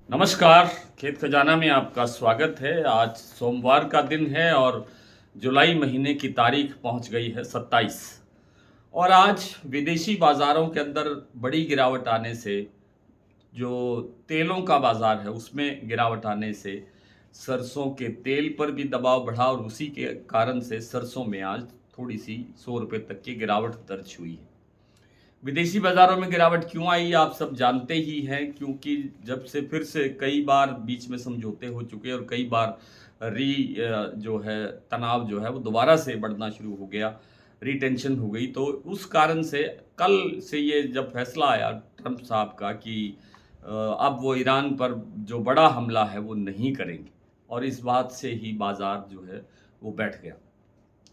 नमस्कार। खेत खजाना में आपका स्वागत है। आज सोमवार का दिन है और जुलाई महीने की तारीख पहुंच गई है 27। और आज विदेशी बाज़ारों के अंदर बड़ी गिरावट आने से, जो तेलों का बाज़ार है उसमें गिरावट आने से सरसों के तेल पर भी दबाव बढ़ा और उसी के कारण से सरसों में आज थोड़ी सी 100 रुपये तक की गिरावट दर्ज हुई है। विदेशी बाज़ारों में गिरावट क्यों आई आप सब जानते ही हैं, क्योंकि जब से फिर से कई बार बीच में समझौते हो चुके और कई बार जो है तनाव जो है वो दोबारा से बढ़ना शुरू हो गया, रीटेंशन हो गई। तो उस कारण से कल से ये जब फैसला आया ट्रंप साहब का कि अब वो ईरान पर जो बड़ा हमला है वो नहीं करेंगे, और इस बात से ही बाज़ार जो है वो बैठ गया,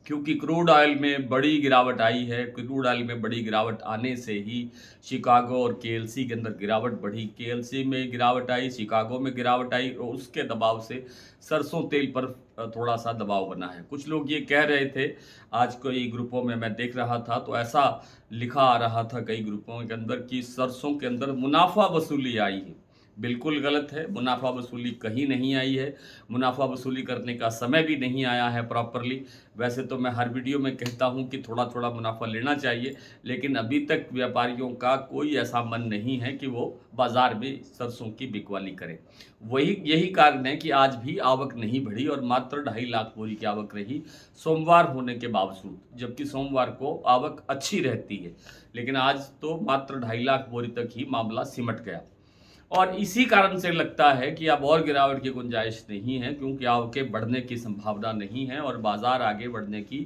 क्योंकि क्रूड ऑयल में बड़ी गिरावट आई है। क्रूड ऑयल में बड़ी गिरावट आने से ही शिकागो और केएलसी के अंदर गिरावट बढ़ी। केएलसी में गिरावट आई, शिकागो में गिरावट आई और उसके दबाव से सरसों तेल पर थोड़ा सा दबाव बना है। कुछ लोग ये कह रहे थे, आज कई ग्रुपों में मैं देख रहा था तो ऐसा लिखा आ रहा था कई ग्रुपों के अंदर कि सरसों के अंदर मुनाफा वसूली आई है। बिल्कुल गलत है, मुनाफा वसूली कहीं नहीं आई है। मुनाफा वसूली करने का समय भी नहीं आया है प्रॉपरली। वैसे तो मैं हर वीडियो में कहता हूं कि थोड़ा थोड़ा मुनाफा लेना चाहिए, लेकिन अभी तक व्यापारियों का कोई ऐसा मन नहीं है कि वो बाज़ार में सरसों की बिकवाली करें। यही कारण है कि आज भी आवक नहीं बढ़ी और मात्र 2.5 लाख बोरी की आवक रही सोमवार होने के बावजूद, जबकि सोमवार को आवक अच्छी रहती है। लेकिन आज तो मात्र 2.5 लाख बोरी तक ही मामला सिमट गया, और इसी कारण से लगता है कि अब और गिरावट की गुंजाइश नहीं है, क्योंकि आवकें बढ़ने की संभावना नहीं है और बाजार आगे बढ़ने की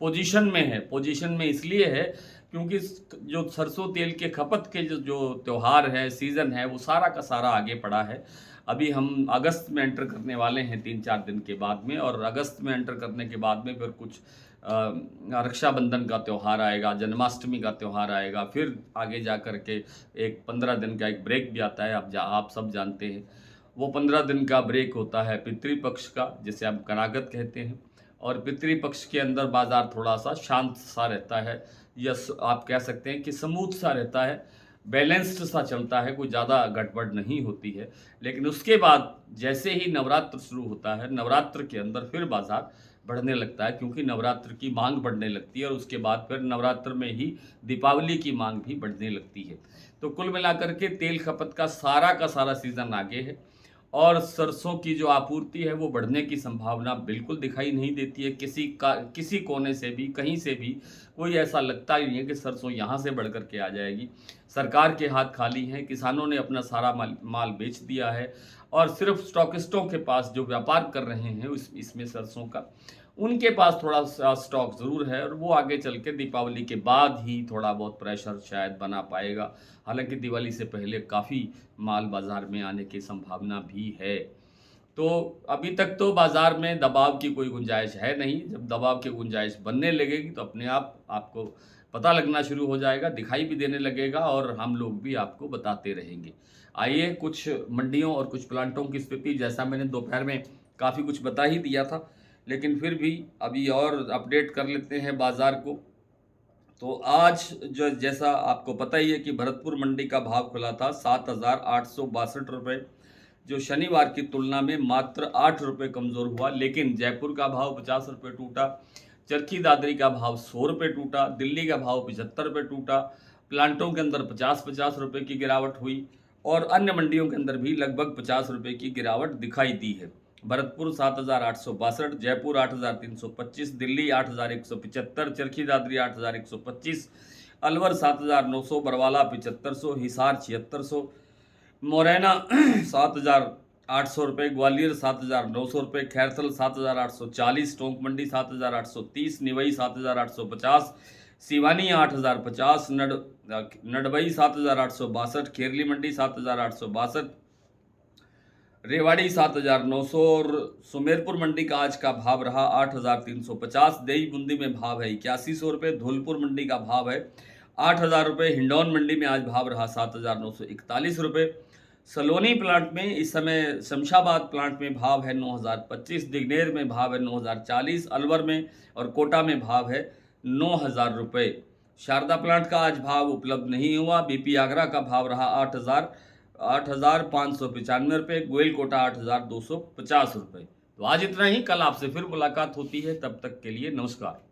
पोजीशन में है। पोजीशन में इसलिए है क्योंकि जो सरसों तेल के खपत के जो जो त्यौहार है, सीज़न है, वो सारा का सारा आगे पड़ा है। अभी हम अगस्त में एंटर करने वाले हैं 3-4 दिन के बाद में, और अगस्त में एंटर करने के बाद में फिर कुछ रक्षाबंधन का त्यौहार आएगा, जन्माष्टमी का त्यौहार आएगा, फिर आगे जा कर के एक 15 दिन का एक ब्रेक भी आता है। आप सब जानते हैं वो 15 दिन का ब्रेक होता है पितृपक्ष का, जिसे हम कनागत कहते हैं। और पितृपक्ष के अंदर बाजार थोड़ा सा शांत सा रहता है, या आप कह सकते हैं कि स्मूथ सा रहता है, बैलेंस्ड सा चलता है, कोई ज़्यादा गड़बड़ नहीं होती है। लेकिन उसके बाद जैसे ही नवरात्र शुरू होता है, नवरात्र के अंदर फिर बाजार बढ़ने लगता है, क्योंकि नवरात्र की मांग बढ़ने लगती है और उसके बाद फिर नवरात्र में ही दीपावली की मांग भी बढ़ने लगती है। तो कुल मिलाकर के तेल खपत का सारा सीज़न आगे है, और सरसों की जो आपूर्ति है वो बढ़ने की संभावना बिल्कुल दिखाई नहीं देती है। किसी कोने से भी, कहीं से भी कोई ऐसा लगता ही नहीं है कि सरसों यहाँ से बढ़ कर के आ जाएगी। सरकार के हाथ खाली हैं, किसानों ने अपना सारा माल बेच दिया है, और सिर्फ स्टॉकिस्टों के पास जो व्यापार कर रहे हैं इसमें सरसों का, उनके पास थोड़ा सा स्टॉक ज़रूर है, और वो आगे चल के दीपावली के बाद ही थोड़ा बहुत प्रेशर शायद बना पाएगा। हालांकि दिवाली से पहले काफ़ी माल बाज़ार में आने की संभावना भी है। तो अभी तक तो बाज़ार में दबाव की कोई गुंजाइश है नहीं। जब दबाव की गुंजाइश बनने लगेगी तो अपने आप आपको पता लगना शुरू हो जाएगा, दिखाई भी देने लगेगा, और हम लोग भी आपको बताते रहेंगे। आइए कुछ मंडियों और कुछ प्लांटों की स्थिति, जैसा मैंने दोपहर में काफ़ी कुछ बता ही दिया था, लेकिन फिर भी अभी और अपडेट कर लेते हैं बाज़ार को। तो आज जो जैसा आपको पता ही है कि भरतपुर मंडी का भाव खुला था 7,862 रुपये, जो शनिवार की तुलना में मात्र 8 रुपये कमज़ोर हुआ। लेकिन जयपुर का भाव 50 रुपये टूटा, चरखी दादरी का भाव 100 रुपये टूटा, दिल्ली का भाव 75 रुपये टूटा। प्लांटों के अंदर 50-50 रुपये की गिरावट हुई, और अन्य मंडियों के अंदर भी लगभग 50 रुपये की गिरावट दिखाई दी है। भरतपुर 7,862, जयपुर 8,325, दिल्ली 8,175, चरखी दादरी 8,125, अलवर 7,900, बरवाला 7,500, हिसार 7,600, मोरैना 7,800 रुपये, ग्वालियर 7,900 रुपये, खैरथल 7,840, टोंक मंडी 7,830, निवई 7,850, सिवानी 8,050, नडबई 7,862, खेरली मंडी 7,862, रेवाड़ी 7,900, और सुमेरपुर मंडी का आज का भाव रहा 8,350। देई बूंदी में भाव है 8100 रुपये, धौलपुर मंडी का भाव है 8,000 रुपये, हिंडौन मंडी में आज भाव रहा 7,941 रुपये। सलोनी प्लांट में इस समय, शमशाबाद प्लांट में भाव है 9,025, दिग्नेर में भाव है 9,040, अलवर में और कोटा में भाव है 9,000 रुपये। शारदा प्लांट का आज भाव उपलब्ध नहीं हुआ। बीपी आगरा का भाव रहा 8,000, 8,595 रुपये, गोयल कोटा 8,250 रुपये। तो आज इतना ही, कल आपसे फिर मुलाकात होती है, तब तक के लिए नमस्कार।